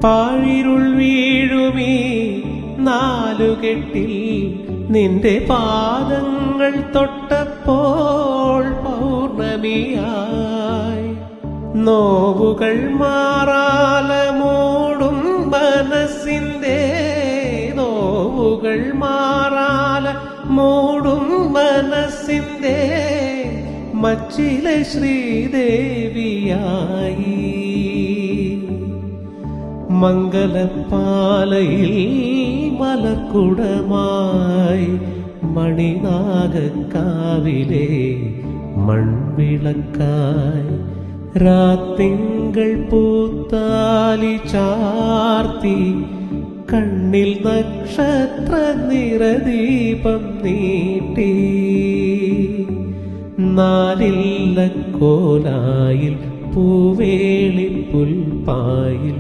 പാഴിരുൾ വീഴുമീ നാലുകെട്ടിൽ നിന്റെ പാദങ്ങൾ തൊട്ടപ്പോൾ പൗർണമിയായി നോവുകൾ മാറാല മൂടും മനസ്സിന്റെ നോവുകൾ മാറാല മൂടും മനസ്സിന്റെ മച്ചിലെ ശ്രീദേവിയായി മംഗലപ്പാലയിൽ മലക്കുടമായി മണിനാഗക്കാവിലെ മൺവിളക്കായി രാത്തിങ്കൾ പൂത്താലി ചാർത്തി കണ്ണിൽ നക്ഷത്ര നിറദീപം നീട്ടി നാലില്ല കോലായിൽ പൂവേളി പുൽപ്പായിൽ